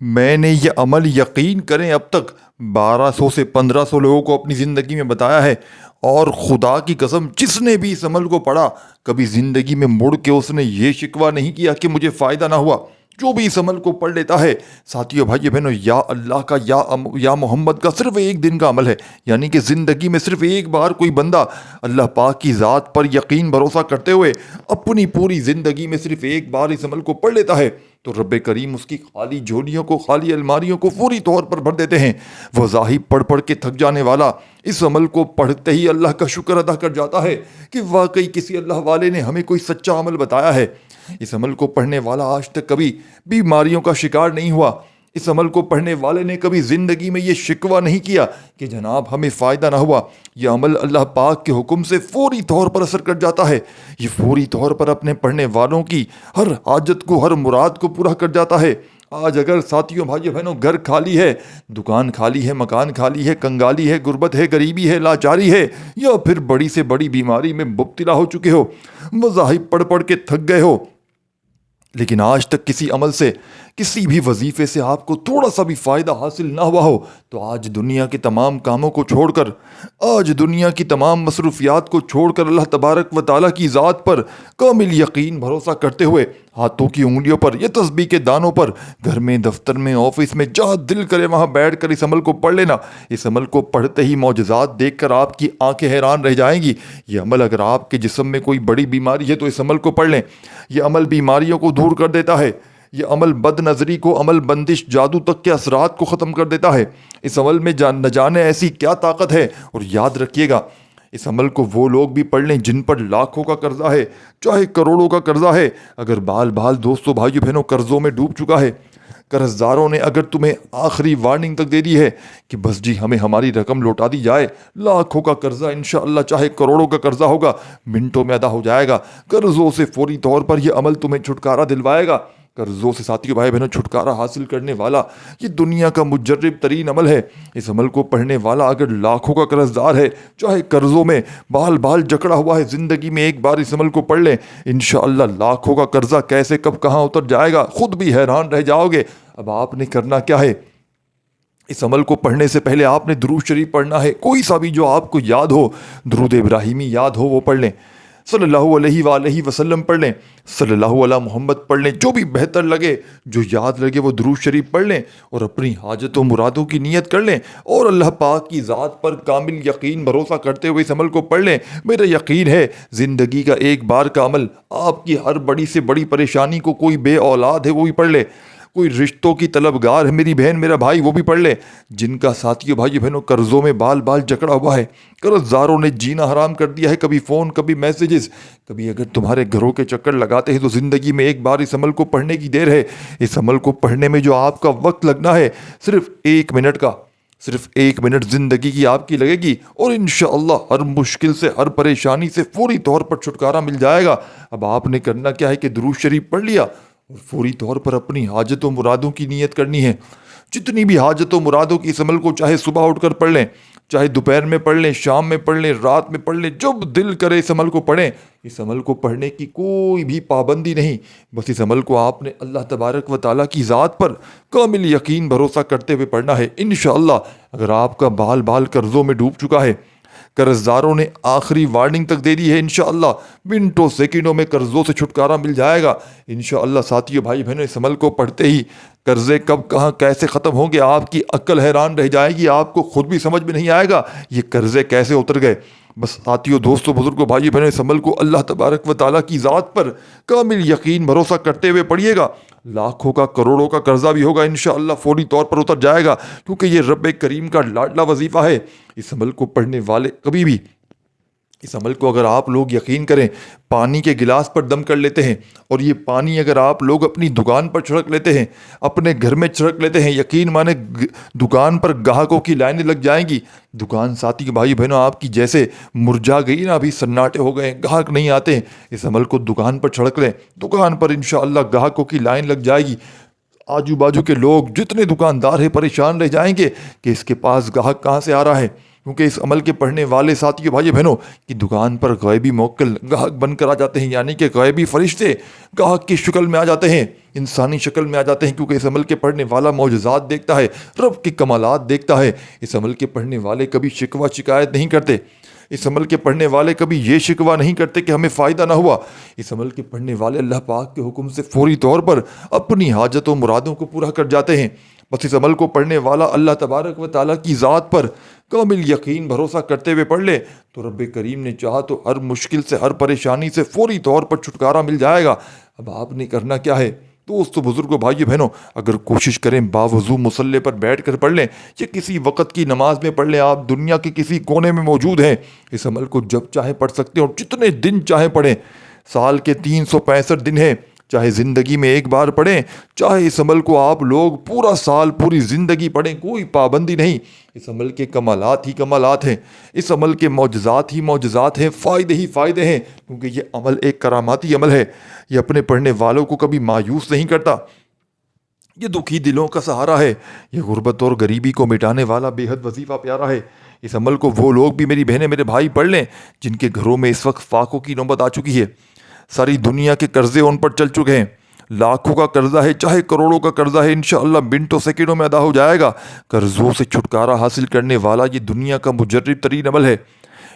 میں نے یہ عمل یقین کریں اب تک 1200 سے 1500 لوگوں کو اپنی زندگی میں بتایا ہے، اور خدا کی قسم جس نے بھی اس عمل کو پڑھا کبھی زندگی میں مڑ کے اس نے یہ شکوہ نہیں کیا کہ مجھے فائدہ نہ ہوا۔ جو بھی اس عمل کو پڑھ لیتا ہے، ساتھیو بھائی بہنوں، یا اللہ کا یا محمد کا صرف ایک دن کا عمل ہے، یعنی کہ زندگی میں صرف ایک بار کوئی بندہ اللہ پاک کی ذات پر یقین بھروسہ کرتے ہوئے اپنی پوری زندگی میں صرف ایک بار اس عمل کو پڑھ لیتا ہے تو رب کریم اس کی خالی جھولیوں کو، خالی الماریوں کو فوری طور پر بھر دیتے ہیں۔ وہ ذاہب پڑھ پڑھ کے تھک جانے والا اس عمل کو پڑھتے ہی اللہ کا شکر ادا کر جاتا ہے کہ واقعی کسی اللہ والے نے ہمیں کوئی سچا عمل بتایا ہے۔ اس عمل کو پڑھنے والا آج تک کبھی بیماریوں کا شکار نہیں ہوا۔ اس عمل کو پڑھنے والے نے کبھی زندگی میں یہ شکوہ نہیں کیا کہ جناب ہمیں فائدہ نہ ہوا۔ یہ عمل اللہ پاک کے حکم سے فوری طور پر اثر کر جاتا ہے۔ یہ فوری طور پر اپنے پڑھنے والوں کی ہر حاجت کو، ہر مراد کو پورا کر جاتا ہے۔ آج اگر ساتھیوں بھائیوں بہنوں گھر خالی ہے، دکان خالی ہے، مکان خالی ہے، کنگالی ہے، غربت ہے، غریبی ہے، لاچاری ہے، یا پھر بڑی سے بڑی بیماری میں مبتلا ہو چکے ہو، مذاہب پڑھ پڑھ کے تھک گئے ہو، لیکن آج تک کسی عمل سے، کسی بھی وظیفے سے آپ کو تھوڑا سا بھی فائدہ حاصل نہ ہوا ہو، تو آج دنیا کے تمام کاموں کو چھوڑ کر، آج دنیا کی تمام مصروفیات کو چھوڑ کر اللہ تبارک و تعالیٰ کی ذات پر کامل یقین بھروسہ کرتے ہوئے ہاتھوں کی انگلیوں پر یا تسبیح کے دانوں پر گھر میں، دفتر میں، آفس میں، جہاں دل کرے وہاں بیٹھ کر اس عمل کو پڑھ لینا۔ اس عمل کو پڑھتے ہی معجزات دیکھ کر آپ کی آنکھیں حیران رہ جائیں گی۔ یہ عمل اگر آپ کے جسم میں کوئی بڑی بیماری ہے تو اس عمل کو پڑھ لیں۔ یہ عمل بیماریوں کو دور کر دیتا ہے۔ یہ عمل بد نظری کو، عمل بندش، جادو تک کے اثرات کو ختم کر دیتا ہے۔ اس عمل میں نہ جانے ایسی کیا طاقت ہے۔ اور یاد رکھیے گا، اس عمل کو وہ لوگ بھی پڑھ لیں جن پر لاکھوں کا قرضہ ہے، چاہے کروڑوں کا قرضہ ہے۔ اگر بال بال دوستوں بھائیوں بہنوں قرضوں میں ڈوب چکا ہے، قرض داروں نے اگر تمہیں آخری وارننگ تک دے دی ہے کہ بس جی ہمیں ہماری رقم لوٹا دی جائے، لاکھوں کا قرضہ انشاءاللہ چاہے کروڑوں کا قرضہ ہوگا منٹوں میں ادا ہو جائے گا۔ قرضوں سے فوری طور پر یہ عمل تمہیں چھٹکارا دلوائے گا۔ قرضوں سے ساتھیوں بھائی بہنوں چھٹکارا حاصل کرنے والا یہ دنیا کا مجرب ترین عمل ہے۔ اس عمل کو پڑھنے والا اگر لاکھوں کا قرض دار ہے، چاہے قرضوں میں بال بال جکڑا ہوا ہے، زندگی میں ایک بار اس عمل کو پڑھ لیں، انشاءاللہ لاکھوں کا قرضہ کیسے کب کہاں اتر جائے گا خود بھی حیران رہ جاؤ گے۔ اب آپ نے کرنا کیا ہے؟ اس عمل کو پڑھنے سے پہلے آپ نے درود شریف پڑھنا ہے، کوئی سا بھی جو آپ کو یاد ہو، درود ابراہیمی یاد ہو وہ پڑھ لیں، صلی اللہ علیہ وآلہ وسلم پڑھ لیں، صلی اللہ علیہ محمد پڑھ لیں، جو بھی بہتر لگے، جو یاد لگے وہ درود شریف پڑھ لیں، اور اپنی حاجت و مرادوں کی نیت کر لیں، اور اللہ پاک کی ذات پر کامل یقین بھروسہ کرتے ہوئے اس عمل کو پڑھ لیں۔ میرا یقین ہے زندگی کا ایک بار کا عمل آپ کی ہر بڑی سے بڑی پریشانی کو، کوئی بے اولاد ہے وہ بھی پڑھ لے، کوئی رشتوں کی طلبگار ہے میری بہن میرا بھائی وہ بھی پڑھ لے، جن کا ساتھیوں بھائی بہنوں قرضوں میں بال بال جکڑا ہوا ہے، قرض داروں نے جینا حرام کر دیا ہے، کبھی فون، کبھی میسیجز، کبھی اگر تمہارے گھروں کے چکر لگاتے ہیں تو زندگی میں ایک بار اس عمل کو پڑھنے کی دیر ہے۔ اس عمل کو پڑھنے میں جو آپ کا وقت لگنا ہے صرف 1 منٹ کا، صرف 1 منٹ زندگی کی آپ کی لگے گی، اور انشاءاللہ ہر مشکل سے، ہر پریشانی سے فوری طور پر چھٹکارا مل جائے گا۔ اب آپ نے کرنا کیا ہے کہ درود شریف پڑھ لیا اور فوری طور پر اپنی حاجت و مرادوں کی نیت کرنی ہے۔ جتنی بھی حاجت و مرادوں کی اس عمل کو چاہے صبح اٹھ کر پڑھ لیں، چاہے دوپہر میں پڑھ لیں، شام میں پڑھ لیں، رات میں پڑھ لیں، جب دل کرے اس عمل کو پڑھیں۔ اس عمل کو پڑھنے کی کوئی بھی پابندی نہیں، بس اس عمل کو آپ نے اللہ تبارک و تعالیٰ کی ذات پر کامل یقین بھروسہ کرتے ہوئے پڑھنا ہے۔ انشاءاللہ اگر آپ کا بال بال قرضوں میں ڈوب چکا ہے، قرض داروں نے آخری وارننگ تک دے دی ہے، انشاءاللہ منٹوں سیکنڈوں میں قرضوں سے چھٹکارا مل جائے گا۔ انشاءاللہ ساتھیوں بھائی بہنوں اس عمل کو پڑھتے ہی قرضے کب کہاں کیسے ختم ہوں گے آپ کی عقل حیران رہ جائے گی، آپ کو خود بھی سمجھ میں نہیں آئے گا یہ قرضے کیسے اتر گئے۔ بس ساتھیوں، دوستوں، بزرگوں، بھائی بہنوں اس عمل کو اللہ تبارک و تعالیٰ کی ذات پر کامل یقین بھروسہ کرتے ہوئے پڑھیے گا، لاکھوں کا، کروڑوں کا قرضہ بھی ہوگا انشاءاللہ فوری طور پر اتر جائے گا، کیونکہ یہ رب کریم کا لاڈلا وظیفہ ہے۔ اس عمل کو پڑھنے والے کبھی بھی، اس عمل کو اگر آپ لوگ یقین کریں پانی کے گلاس پر دم کر لیتے ہیں، اور یہ پانی اگر آپ لوگ اپنی دکان پر چھڑک لیتے ہیں، اپنے گھر میں چھڑک لیتے ہیں، یقین مانے دکان پر گاہکوں کی لائنیں لگ جائیں گی۔ دکان ساتھی بھائی بہنوں آپ کی جیسے مرجھا گئی نا، ابھی سناٹے ہو گئے، گاہک نہیں آتے ہیں، اس عمل کو دکان پر چھڑک لیں، دکان پر انشاءاللہ گاہکوں کی لائن لگ جائے گی۔ آجو باجو کے لوگ جتنے دکاندار ہیں پریشان رہ جائیں گے کہ اس کے پاس گاہک کہاں سے آ رہا ہے۔ کیونکہ اس عمل کے پڑھنے والے ساتھیوں بھائیو بہنوں کی دکان پر غیبی موکل گاہک بن کر آ جاتے ہیں، یعنی کہ غیبی فرشتے گاہک کی شکل میں آ جاتے ہیں، انسانی شکل میں آ جاتے ہیں، کیونکہ اس عمل کے پڑھنے والا معجزات دیکھتا ہے، رب کی کمالات دیکھتا ہے۔ اس عمل کے پڑھنے والے کبھی شکوہ شکایت نہیں کرتے، اس عمل کے پڑھنے والے کبھی یہ شکوہ نہیں کرتے کہ ہمیں فائدہ نہ ہوا۔ اس عمل کے پڑھنے والے اللہ پاک کے حکم سے فوری طور پر اپنی حاجت و مرادوں کو پورا کر جاتے ہیں۔ بس اس عمل کو پڑھنے والا اللہ تبارک و تعالیٰ کی ذات پر کامل یقین بھروسہ کرتے ہوئے پڑھ لے تو رب کریم نے چاہا تو ہر مشکل سے، ہر پریشانی سے فوری طور پر چھٹکارا مل جائے گا۔ اب آپ نے کرنا کیا ہے؟ دوستو، بزرگوں، بھائیو بہنوں، اگر کوشش کریں باوضو مصلی پر بیٹھ کر پڑھ لیں یا کسی وقت کی نماز میں پڑھ لیں، آپ دنیا کے کسی کونے میں موجود ہیں، اس عمل کو جب چاہے پڑھ سکتے ہیں اور جتنے دن چاہے پڑھیں۔ سال کے 365 دن ہیں، چاہے زندگی میں ایک بار پڑھیں، چاہے اس عمل کو آپ لوگ پورا سال، پوری زندگی پڑھیں، کوئی پابندی نہیں۔ اس عمل کے کمالات ہی کمالات ہیں، اس عمل کے معجزات ہی معجزات ہیں، فائدے ہی فائدے ہیں، کیونکہ یہ عمل ایک کراماتی عمل ہے۔ یہ اپنے پڑھنے والوں کو کبھی مایوس نہیں کرتا، یہ دکھی دلوں کا سہارا ہے، یہ غربت اور غریبی کو مٹانے والا بے حد وظیفہ پیارا ہے۔ اس عمل کو وہ لوگ بھی، میری بہنیں، میرے بھائی، پڑھ لیں جن کے گھروں میں اس وقت فاقوں کی نوبت آ چکی ہے، ساری دنیا کے قرضے ان پر چل چکے ہیں، لاکھوں کا قرضہ ہے، چاہے کروڑوں کا قرضہ ہے، انشاءاللہ منٹوں سیکنڈوں میں ادا ہو جائے گا۔ قرضوں سے چھٹکارا حاصل کرنے والا یہ دنیا کا مجرب ترین عمل ہے۔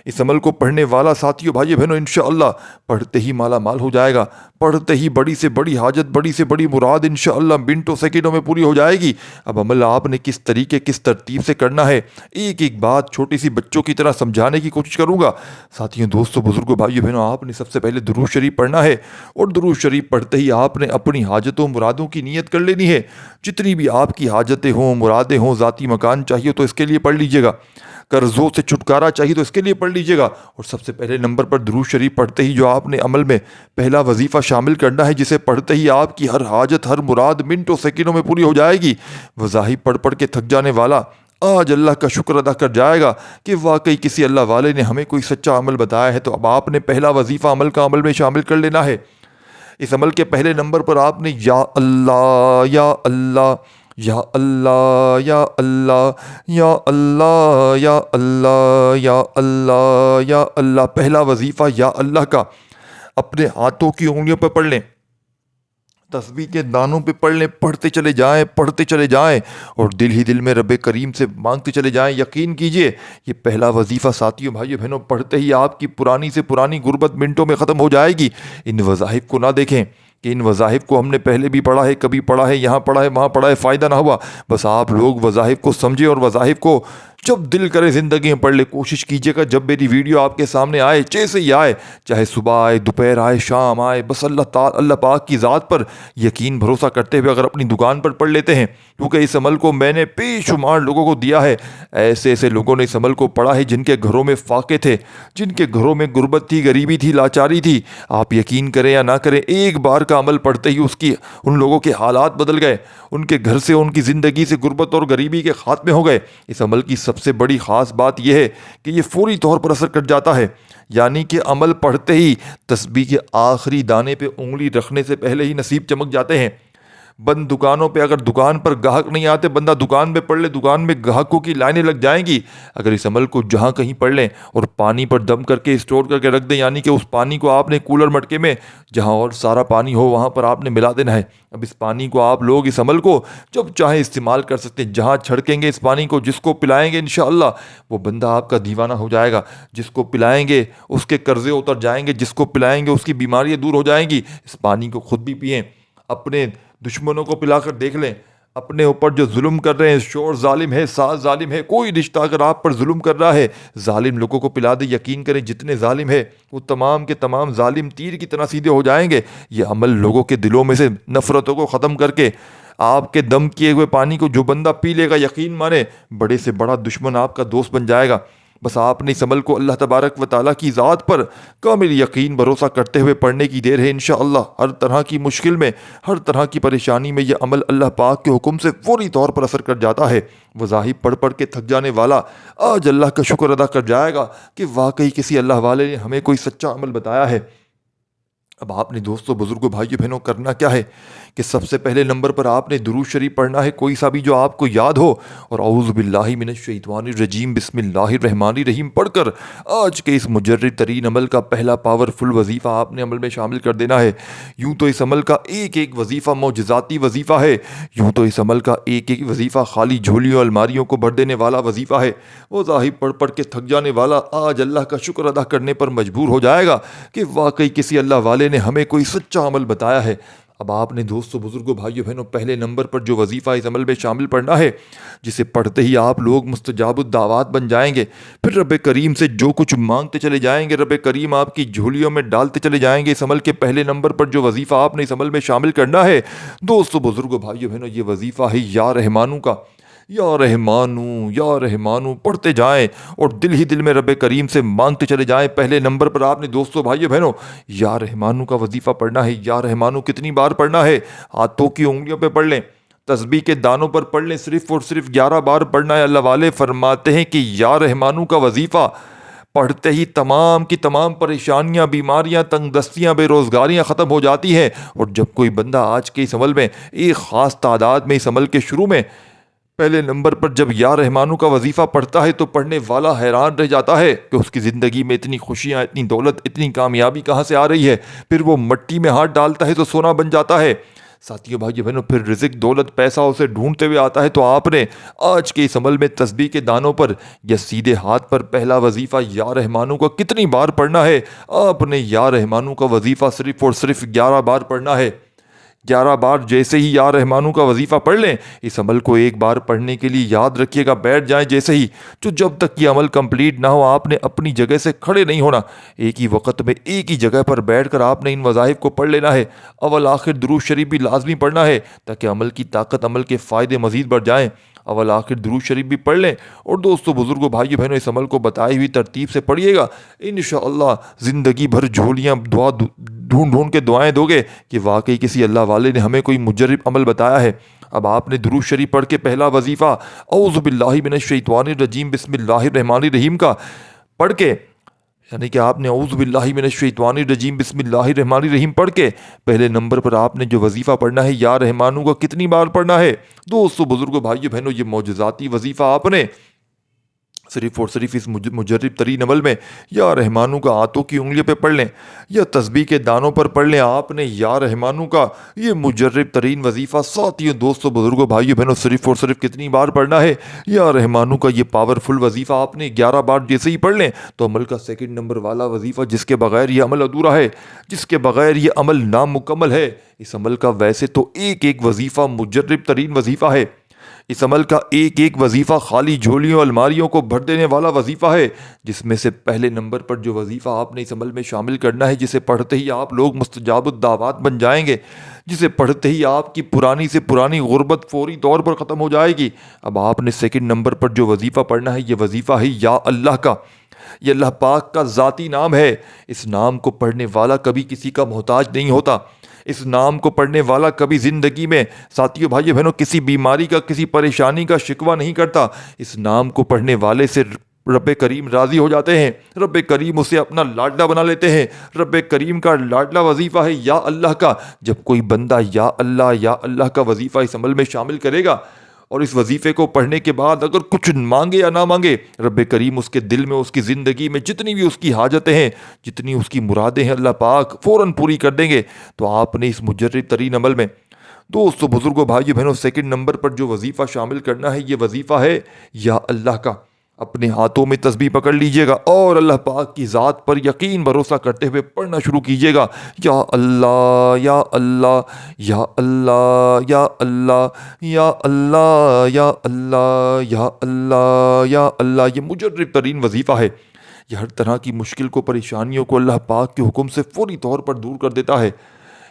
اس عمل کو پڑھنے والا ساتھیوں، بھائیو بہنوں، انشاءاللہ پڑھتے ہی مالا مال ہو جائے گا، پڑھتے ہی بڑی سے بڑی حاجت، بڑی سے بڑی مراد انشاءاللہ منٹوں سیکنڈوں میں پوری ہو جائے گی۔ اب عمل آپ نے کس طریقے، کس ترتیب سے کرنا ہے، ایک ایک بات چھوٹی سی بچوں کی طرح سمجھانے کی کوشش کروں گا۔ ساتھیوں، دوستوں، بزرگوں، بھائیو بہنوں، آپ نے سب سے پہلے درود شریف پڑھنا ہے، اور درود شریف پڑھتے ہی آپ نے اپنی حاجتوں مرادوں کی نیت کر لینی ہے۔ جتنی بھی آپ کی حاجتیں ہوں، مرادیں ہوں، ذاتی مکان چاہیے تو اس کے لیے پڑھ لیجیے گا، قرضوں سے چھٹکارا چاہیے تو اس کے لیے پڑھ لیجیے گا، اور سب سے پہلے نمبر پر درود شریف پڑھتے ہی جو آپ نے عمل میں پہلا وظیفہ شامل کرنا ہے، جسے پڑھتے ہی آپ کی ہر حاجت، ہر مراد منٹوں سیکنڈوں میں پوری ہو جائے گی۔ وظائف پڑھ پڑھ کے تھک جانے والا آج اللہ کا شکر ادا کر جائے گا کہ واقعی کسی اللہ والے نے ہمیں کوئی سچا عمل بتایا ہے۔ تو اب آپ نے پہلا وظیفہ عمل کا عمل میں شامل کر لینا ہے۔ اس عمل کے پہلے نمبر پر آپ نے یا اللہ، یا اللہ، یا اللہ، یا اللہ، یا اللہ، یا اللہ، یا اللہ، یا اللہ، پہلا وظیفہ یا اللہ کا اپنے ہاتھوں کی انگلیوں پہ پڑھ لیں، تسبیح کے دانوں پہ پڑھ لیں، پڑھتے چلے جائیں، پڑھتے چلے جائیں، اور دل ہی دل میں رب کریم سے مانگتے چلے جائیں۔ یقین کیجئے یہ پہلا وظیفہ ساتھیوں، بھائیو بہنوں، پڑھتے ہی آپ کی پرانی سے پرانی غربت منٹوں میں ختم ہو جائے گی۔ ان وظائف کو نہ دیکھیں کہ ان وظائف کو ہم نے پہلے بھی پڑھا ہے، کبھی پڑھا ہے، یہاں پڑھا ہے، وہاں پڑھا ہے، فائدہ نہ ہوا۔ بس آپ لوگ وظائف کو سمجھیں اور وظائف کو جب دل کرے زندگی میں پڑھ لے۔ کوشش کیجیے گا جب میری ویڈیو آپ کے سامنے آئے، جیسے ہی آئے، چاہے صبح آئے، دوپہر آئے، شام آئے، بس اللہ پاک کی ذات پر یقین بھروسہ کرتے ہوئے اگر اپنی دکان پر پڑھ لیتے ہیں، کیونکہ اس عمل کو میں نے بے شمار لوگوں کو دیا ہے، ایسے ایسے لوگوں نے اس عمل کو پڑھا ہے جن کے گھروں میں فاقے تھے، جن کے گھروں میں غربت تھی، غریبی تھی، لاچاری تھی۔ آپ یقین کریں یا نہ کریں، ایک بار کا عمل پڑھتے ہی ان لوگوں کے حالات بدل گئے، ان کے گھر سے، ان کی زندگی سے غربت اور غریبی کے خاتمے ہو گئے۔ اس عمل کی سب سے بڑی خاص بات یہ ہے کہ یہ فوری طور پر اثر کر جاتا ہے، یعنی کہ عمل پڑھتے ہی تسبیح کے آخری دانے پہ انگلی رکھنے سے پہلے ہی نصیب چمک جاتے ہیں۔ بند دکانوں پہ اگر دکان پر گاہک نہیں آتے، بندہ دکان میں پڑھ لے، دکان میں گاہکوں کی لائنیں لگ جائیں گی۔ اگر اس عمل کو جہاں کہیں پڑھ لیں اور پانی پر دم کر کے اسٹور کر کے رکھ دیں، یعنی کہ اس پانی کو آپ نے کولر مٹکے میں جہاں اور سارا پانی ہو وہاں پر آپ نے ملا دینا ہے۔ اب اس پانی کو آپ لوگ اس عمل کو جب چاہیں استعمال کر سکتے ہیں، جہاں چھڑکیں گے اس پانی کو، جس کو پلائیں گے انشاءاللہ وہ بندہ آپ کا دیوانہ ہو جائے گا، جس کو پلائیں گے اس کے قرضے اتر جائیں گے، جس کو پلائیں گے اس کی بیماریاں دور ہو جائیں گی۔ اس پانی کو خود بھی پئیں، اپنے دشمنوں کو پلا کر دیکھ لیں، اپنے اوپر جو ظلم کر رہے ہیں، شور ظالم ہے، ساس ظالم ہے، کوئی رشتہ اگر آپ پر ظلم کر رہا ہے، ظالم لوگوں کو پلا دے، یقین کریں جتنے ظالم ہے وہ تمام کے تمام ظالم تیر کی طرح سیدھے ہو جائیں گے۔ یہ عمل لوگوں کے دلوں میں سے نفرتوں کو ختم کر کے آپ کے دم کیے ہوئے پانی کو جو بندہ پی لے گا، یقین مانے بڑے سے بڑا دشمن آپ کا دوست بن جائے گا۔ بس آپ نے اس عمل کو اللہ تبارک و تعالیٰ کی ذات پر کامل یقین بھروسہ کرتے ہوئے پڑھنے کی دیر ہے۔ انشاءاللہ ہر طرح کی مشکل میں، ہر طرح کی پریشانی میں یہ عمل اللہ پاک کے حکم سے فوری طور پر اثر کر جاتا ہے۔ وظائف پڑھ پڑھ کے تھک جانے والا آج اللہ کا شکر ادا کر جائے گا کہ واقعی کسی اللہ والے نے ہمیں کوئی سچا عمل بتایا ہے۔ اب آپ نے دوستوں، بزرگوں، بھائیوں، بہنوں کرنا کیا ہے کہ سب سے پہلے نمبر پر آپ نے درود شریف پڑھنا ہے، کوئی سا بھی جو آپ کو یاد ہو، اور اعوذ باللہ من الشیطان الرجیم بسم اللہ الرحمن الرحیم پڑھ کر آج کے اس مجرب ترین عمل کا پہلا پاورفل وظیفہ آپ نے عمل میں شامل کر دینا ہے۔ یوں تو اس عمل کا ایک ایک وظیفہ معجزاتی وظیفہ ہے، یوں تو اس عمل کا ایک ایک وظیفہ خالی جھولیوں الماریوں کو بھر دینے والا وظیفہ ہے۔ وہ ظاہر پڑھ پڑھ کے تھک جانے والا آج اللہ کا شکر ادا کرنے پر مجبور ہو جائے گا کہ واقعی کسی اللہ والے نے ہمیں کوئی سچا عمل بتایا ہے۔ اب آپ نے دوستو بزرگوں بھائیو بہنوں پہلے نمبر پر جو وظیفہ اس عمل میں شامل پڑھنا ہے، جسے پڑھتے ہی آپ لوگ مستجاب الدعوات بن جائیں گے، پھر رب کریم سے جو کچھ مانگتے چلے جائیں گے رب کریم آپ کی جھولیوں میں ڈالتے چلے جائیں گے۔ اس عمل کے پہلے نمبر پر جو وظیفہ آپ نے اس عمل میں شامل کرنا ہے دوستو بزرگوں بھائیو بہنوں، یہ وظیفہ ہے یا رحمانو کا۔ یا رحمانو یا رحمانو پڑھتے جائیں اور دل ہی دل میں رب کریم سے مانگتے چلے جائیں۔ پہلے نمبر پر آپ نے دوستو بھائیو بہنوں یا رحمانو کا وظیفہ پڑھنا ہے۔ یا رحمانو کتنی بار پڑھنا ہے؟ ہاتھوں کی انگلیوں پہ پڑھ لیں، تسبیح کے دانوں پر پڑھ لیں، صرف اور صرف 11 بار پڑھنا ہے۔ اللہ والے فرماتے ہیں کہ یا رحمانو کا وظیفہ پڑھتے ہی تمام کی تمام پریشانیاں، بیماریاں، تنگ دستیاں، بے روزگاریاں ختم ہو جاتی ہیں۔ اور جب کوئی بندہ آج کے اس عمل میں ایک خاص تعداد میں اس عمل کے شروع میں پہلے نمبر پر جب یا رحمانو کا وظیفہ پڑھتا ہے تو پڑھنے والا حیران رہ جاتا ہے کہ اس کی زندگی میں اتنی خوشیاں، اتنی دولت، اتنی کامیابی کہاں سے آ رہی ہے۔ پھر وہ مٹی میں ہاتھ ڈالتا ہے تو سونا بن جاتا ہے۔ ساتھیوں بھائیو بہنوں، پھر رزق، دولت، پیسہ اسے ڈھونڈتے ہوئے آتا ہے۔ تو آپ نے آج کے اس عمل میں تسبیح کے دانوں پر یا سیدھے ہاتھ پر پہلا وظیفہ یا رحمانو کا کتنی بار پڑھنا ہے؟ آپ نے یا رحمانو کا وظیفہ صرف اور صرف 11 بار پڑھنا ہے۔ 11 بار جیسے ہی یا رحمانو کا وظیفہ پڑھ لیں، اس عمل کو ایک بار پڑھنے کے لیے یاد رکھیے گا، بیٹھ جائیں جیسے ہی، تو جب تک یہ عمل کمپلیٹ نہ ہو آپ نے اپنی جگہ سے کھڑے نہیں ہونا۔ ایک ہی وقت میں ایک ہی جگہ پر بیٹھ کر آپ نے ان وظائف کو پڑھ لینا ہے۔ اول آخر درود شریف بھی لازمی پڑھنا ہے تاکہ عمل کی طاقت، عمل کے فائدے مزید بڑھ جائیں۔ اول آخر درود شریف بھی پڑھ لیں اور دوستو بزرگوں بھائیو بہنوں اس عمل کو بتائی ہوئی ترتیب سے پڑھیے گا۔ انشاءاللہ زندگی بھر جھولیاں ڈھونڈ ڈھونڈ کے دعائیں دو گے کہ واقعی کسی اللہ والے نے ہمیں کوئی مجرب عمل بتایا ہے۔ اب آپ نے درود شریف پڑھ کے پہلا وظیفہ اعوذ باللہ من الشیطان الرجیم بسم اللہ الرحمن الرحیم کا پڑھ کے، یعنی کہ آپ نے اعوذ باللہ من الشیطان الرجیم بسم اللہ الرحمن الرحیم پڑھ کے پہلے نمبر پر آپ نے جو وظیفہ پڑھنا ہے یا رحمانو کا کتنی بار پڑھنا ہے؟ دوستو بزرگوں بھائیو بہنوں، یہ معجزاتی وظیفہ آپ نے صرف اور صرف اس مجرب ترین عمل میں یا رحمانو کا ہاتھوں کی انگلیوں پہ پڑھ لیں یا تسبیح کے دانوں پر پڑھ لیں۔ آپ نے یا رحمانو کا یہ مجرب ترین وظیفہ ساتھیوں، دوستوں، بزرگوں، بھائیوں بہنوں صرف اور صرف کتنی بار پڑھنا ہے؟ یا رحمانو کا یہ پاورفل وظیفہ آپ نے 11 بار جیسے ہی پڑھ لیں تو عمل کا سیکنڈ نمبر والا وظیفہ، جس کے بغیر یہ عمل ادھورا ہے، جس کے بغیر یہ عمل نامکمل ہے، اس عمل کا ویسے تو ایک ایک وظیفہ مجرب ترین وظیفہ ہے، اس عمل کا ایک ایک وظیفہ خالی جھولیوں الماریوں کو بھر دینے والا وظیفہ ہے، جس میں سے پہلے نمبر پر جو وظیفہ آپ نے اس عمل میں شامل کرنا ہے، جسے پڑھتے ہی آپ لوگ مستجاب الدعوات بن جائیں گے، جسے پڑھتے ہی آپ کی پرانی سے پرانی غربت فوری طور پر ختم ہو جائے گی۔ اب آپ نے سیکنڈ نمبر پر جو وظیفہ پڑھنا ہے، یہ وظیفہ ہے یا اللہ کا۔ یہ اللہ پاک کا ذاتی نام ہے۔ اس نام کو پڑھنے والا کبھی کسی کا محتاج نہیں ہوتا۔ اس نام کو پڑھنے والا کبھی زندگی میں ساتھیوں، بھائیوں بہنوں، کسی بیماری کا، کسی پریشانی کا شکوہ نہیں کرتا۔ اس نام کو پڑھنے والے سے رب کریم راضی ہو جاتے ہیں، رب کریم اسے اپنا لاڈلا بنا لیتے ہیں۔ رب کریم کا لاڈلا وظیفہ ہے یا اللہ کا۔ جب کوئی بندہ یا اللہ کا وظیفہ اس عمل میں شامل کرے گا اور اس وظیفے کو پڑھنے کے بعد اگر کچھ مانگے یا نہ مانگے، رب کریم اس کے دل میں، اس کی زندگی میں جتنی بھی اس کی حاجتیں ہیں، جتنی اس کی مرادیں ہیں، اللہ پاک فوراً پوری کر دیں گے۔ تو آپ نے اس مجرب ترین عمل میں دوستو، بزرگوں، بھائیو بہنوں، سیکنڈ نمبر پر جو وظیفہ شامل کرنا ہے، یہ وظیفہ ہے یا اللہ کا۔ اپنے ہاتھوں میں تسبیح پکڑ لیجئے گا اور اللہ پاک کی ذات پر یقین بھروسہ کرتے ہوئے پڑھنا شروع کیجئے گا۔ یا اللہ یا اللہ یا اللہ یا اللہ یا اللہ یا اللہ یا اللہ یا اللہ۔ یہ مجرب ترین وظیفہ ہے۔ یہ ہر طرح کی مشکل کو، پریشانیوں کو اللہ پاک کے حکم سے فوری طور پر دور کر دیتا ہے۔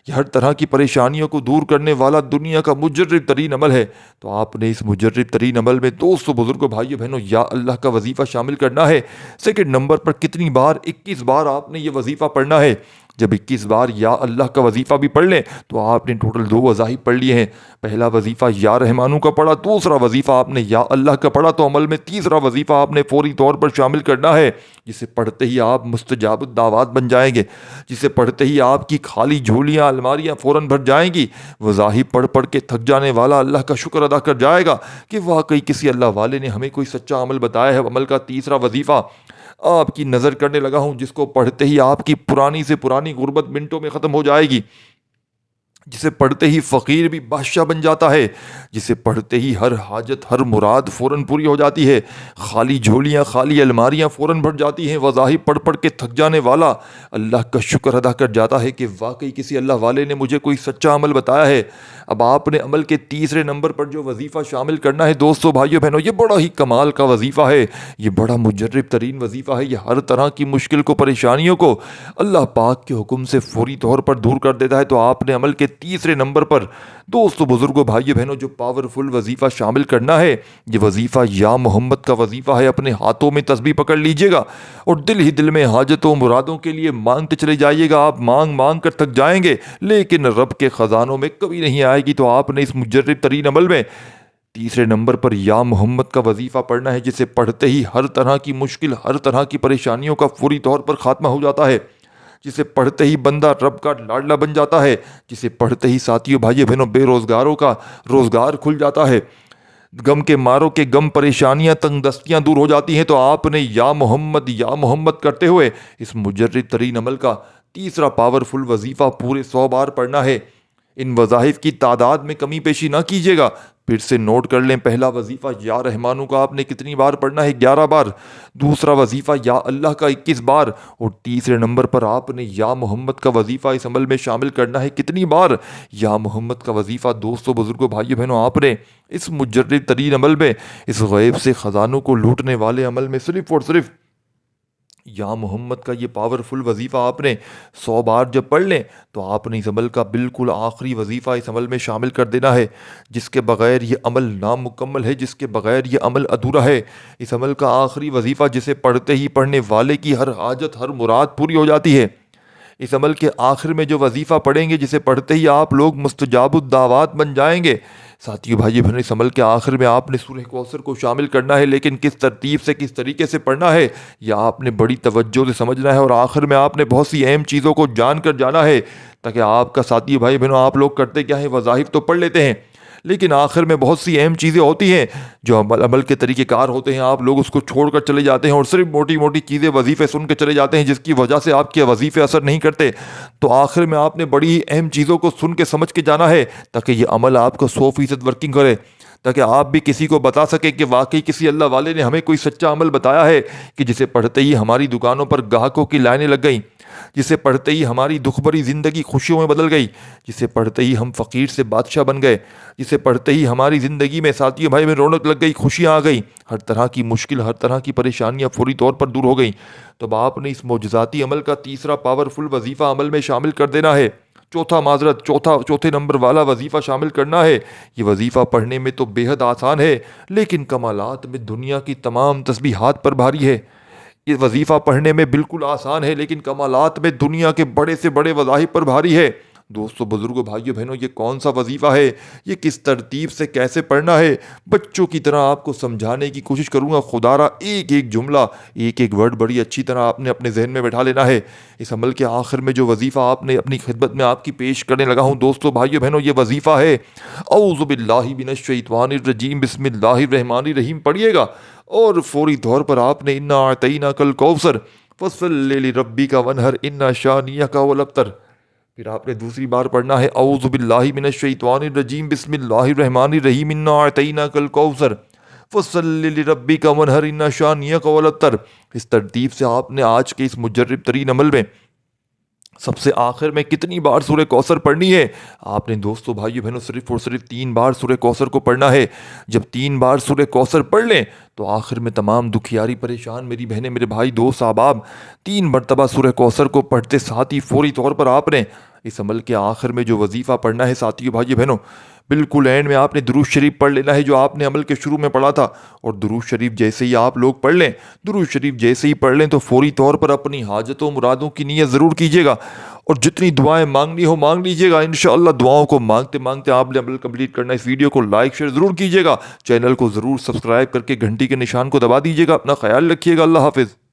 یہ ہر طرح کی پریشانیوں کو دور کرنے والا دنیا کا مجرب ترین عمل ہے۔ تو آپ نے اس مجرب ترین عمل میں دوستو، بزرگوں، بھائیو بہنوں، یا اللہ کا وظیفہ شامل کرنا ہے۔ سیکنڈ نمبر پر کتنی بار؟ 21 بار آپ نے یہ وظیفہ پڑھنا ہے۔ جب 21 بار یا اللہ کا وظیفہ بھی پڑھ لیں تو آپ نے ٹوٹل 2 وظائف پڑھ لیے ہیں۔ پہلا وظیفہ یا رحمانو کا پڑھا، دوسرا وظیفہ آپ نے یا اللہ کا پڑھا، تو عمل میں تیسرا وظیفہ آپ نے فوری طور پر شامل کرنا ہے، جسے پڑھتے ہی آپ مستجاب الدعوات بن جائیں گے، جسے پڑھتے ہی آپ کی خالی جھولیاں الماریاں فوراً بھر جائیں گی۔ وظائف پڑھ پڑھ کے تھک جانے والا اللہ کا شکر ادا کر جائے گا کہ واقعی کسی اللہ والے نے ہمیں کوئی سچا عمل بتایا ہے۔ عمل کا تیسرا وظیفہ آپ کی نظر کرنے لگا ہوں، جس کو پڑھتے ہی آپ کی پرانی سے پرانی غربت منٹوں میں ختم ہو جائے گی، جسے پڑھتے ہی فقیر بھی بادشاہ بن جاتا ہے، جسے پڑھتے ہی ہر حاجت ہر مراد فوراً پوری ہو جاتی ہے، خالی جھولیاں خالی الماریاں فوراً بھر جاتی ہیں۔ وظائف پڑھ پڑھ کے تھک جانے والا اللہ کا شکر ادا کر جاتا ہے کہ واقعی کسی اللہ والے نے مجھے کوئی سچا عمل بتایا ہے۔ اب آپ نے عمل کے تیسرے نمبر پر جو وظیفہ شامل کرنا ہے دوستو بھائیو بہنوں، یہ بڑا ہی کمال کا وظیفہ ہے، یہ بڑا مجرب ترین وظیفہ ہے۔ یہ ہر طرح کی مشکل کو پریشانیوں کو اللہ پاک کے حکم سے فوری طور پر دور کر دیتا ہے۔ تو آپ نے عمل کے تیسرے نمبر پر دوستو بزرگوں بھائیو بہنوں جو پاورفل وظیفہ شامل کرنا ہے، یہ وظیفہ یا محمد کا وظیفہ ہے۔ اپنے ہاتھوں میں تسبیح پکڑ لیجئے گا اور دل ہی دل میں حاجتوں مرادوں کے لیے مانگتے چلے جائیے گا۔ آپ مانگ مانگ کر تھک جائیں گے لیکن رب کے خزانوں میں کبھی نہیں آئے گی۔ تو آپ نے اس مجرب ترین عمل میں تیسرے نمبر پر یا محمد کا وظیفہ پڑھنا ہے، جسے پڑھتے ہی ہر طرح کی مشکل ہر طرح کی پریشانیوں کا فوری طور پر خاتمہ ہو جاتا ہے، جسے پڑھتے ہی بندہ رب کا لاڈلا بن جاتا ہے، جسے پڑھتے ہی ساتھیوں بھائیوں بہنوں بے روزگاروں کا روزگار کھل جاتا ہے، غم کے ماروں کے غم پریشانیاں تنگ دستیاں دور ہو جاتی ہیں۔ تو آپ نے یا محمد کرتے ہوئے اس مجرب ترین عمل کا تیسرا پاورفل وظیفہ پورے 100 بار پڑھنا ہے۔ ان وظائف کی تعداد میں کمی پیشی نہ کیجیے گا، پھر سے نوٹ کر لیں۔ پہلا وظیفہ یا رحمانو کا آپ نے کتنی بار پڑھنا ہے؟ 11 بار۔ دوسرا وظیفہ یا اللہ کا 21 بار، اور تیسرے نمبر پر آپ نے یا محمد کا وظیفہ اس عمل میں شامل کرنا ہے کتنی بار؟ یا محمد کا وظیفہ دوستو بزرگوں بھائیو بہنوں آپ نے اس مجرد ترین عمل میں، اس غیب سے خزانوں کو لوٹنے والے عمل میں صرف اور صرف یا محمد کا یہ پاورفل وظیفہ آپ نے 100 بار جب پڑھ لیں تو آپ نے اس عمل کا بالکل آخری وظیفہ اس عمل میں شامل کر دینا ہے، جس کے بغیر یہ عمل نامکمل ہے، جس کے بغیر یہ عمل ادھورا ہے۔ اس عمل کا آخری وظیفہ جسے پڑھتے ہی پڑھنے والے کی ہر حاجت ہر مراد پوری ہو جاتی ہے۔ اس عمل کے آخر میں جو وظیفہ پڑھیں گے، جسے پڑھتے ہی آپ لوگ مستجاب الدعوات بن جائیں گے۔ ساتھیو بھائی بہنوں، اس عمل کے آخر میں آپ نے سورہ کوثر کو شامل کرنا ہے، لیکن کس ترتیب سے کس طریقے سے پڑھنا ہے یہ آپ نے بڑی توجہ سے سمجھنا ہے، اور آخر میں آپ نے بہت سی اہم چیزوں کو جان کر جانا ہے، تاکہ آپ کا ساتھی بھائی بہنوں آپ لوگ کرتے کیا ہیں، وظائف تو پڑھ لیتے ہیں لیکن آخر میں بہت سی اہم چیزیں ہوتی ہیں جو عمل کے طریقہ کار ہوتے ہیں، آپ لوگ اس کو چھوڑ کر چلے جاتے ہیں اور صرف موٹی موٹی چیزیں وظیفے سن کے چلے جاتے ہیں، جس کی وجہ سے آپ کے وظیفے اثر نہیں کرتے۔ تو آخر میں آپ نے بڑی ہی اہم چیزوں کو سن کے سمجھ کے جانا ہے، تاکہ یہ عمل آپ کا 100% ورکنگ کرے، تاکہ آپ بھی کسی کو بتا سکیں کہ واقعی کسی اللہ والے نے ہمیں کوئی سچا عمل بتایا ہے، کہ جسے پڑھتے ہی ہماری دکانوں پر گاہکوں کی لائنیں لگ گئیں، جسے پڑھتے ہی ہماری دکھ بھری زندگی خوشیوں میں بدل گئی، جسے پڑھتے ہی ہم فقیر سے بادشاہ بن گئے، جسے پڑھتے ہی ہماری زندگی میں ساتھیوں بھائی میں رونق لگ گئی، خوشیاں آ گئی، ہر طرح کی مشکل ہر طرح کی پریشانیاں فوری طور پر دور ہو گئیں۔ تو اب آپ نے اس معجزاتی عمل کا تیسرا پاورفل وظیفہ عمل میں شامل کر دینا ہے، چوتھے نمبر والا وظیفہ شامل کرنا ہے۔ یہ وظیفہ پڑھنے میں تو بے حد آسان ہے، لیکن کمالات میں دنیا کی تمام تسبیحات پر بھاری ہے۔ یہ وظیفہ پڑھنے میں بالکل آسان ہے، لیکن کمالات میں دنیا کے بڑے سے بڑے وظائف پر بھاری ہے۔ دوستو بزرگوں بھائیو بہنوں، یہ کون سا وظیفہ ہے، یہ کس ترتیب سے کیسے پڑھنا ہے، بچوں کی طرح آپ کو سمجھانے کی کوشش کروں گا۔ خدا را ایک ایک جملہ ایک ایک ورڈ بڑی اچھی طرح آپ نے اپنے ذہن میں بٹھا لینا ہے۔ اس عمل کے آخر میں جو وظیفہ آپ نے اپنی خدمت میں آپ کی پیش کرنے لگا ہوں دوستو بھائیو بہنوں، یہ وظیفہ ہے اعوذ باللہ من الشیطان الرجیم بسم اللہ الرحمن الرحیم پڑھیے گا، اور فوری طور پر آپ نے انا اعطیناک الکوثر فصلی لربک وانحر ان شانئک هو الابتر، پھر آپ نے دوسری بار پڑھنا ہے اعوذ باللہ من الشیطان الرجیم بسم اللہ الرحمن الرحیم انا اعطیناک الکوثر فصلی لربک وانحر ان شانئک هو الابتر۔ اس ترتیب سے آپ نے آج کے اس مجرب ترین عمل میں سب سے آخر میں کتنی بار سورہ کوثر پڑھنی ہے؟ آپ نے دوستو بھائیو بہنوں صرف اور صرف 3 بار سورہ کوثر کو پڑھنا ہے۔ جب 3 بار سورہ کوثر پڑھ لیں تو آخر میں تمام دکھیاری پریشان میری بہنیں میرے بھائی دوست احباب 3 مرتبہ سورہ کوثر کو پڑھتے ساتھ ہی فوری طور پر آپ نے اس عمل کے آخر میں جو وظیفہ پڑھنا ہے ساتھیو بھائیو بہنوں، بالکل اینڈ میں آپ نے درود شریف پڑھ لینا ہے جو آپ نے عمل کے شروع میں پڑھا تھا، اور درود شریف جیسے ہی آپ لوگ پڑھ لیں، درود شریف جیسے ہی پڑھ لیں تو فوری طور پر اپنی حاجتوں مرادوں کی نیت ضرور کیجیے گا، اور جتنی دعائیں مانگنی ہو مانگ لیجیے گا انشاءاللہ. دعاؤں کو مانگتے مانگتے آپ نے عمل کمپلیٹ کرنا. اس ویڈیو کو لائک شیئر ضرور کیجیے گا, چینل کو ضرور سبسکرائب کر کے گھنٹی کے نشان کو دبا دیجیے گا. اپنا خیال رکھیے گا. اللہ حافظ.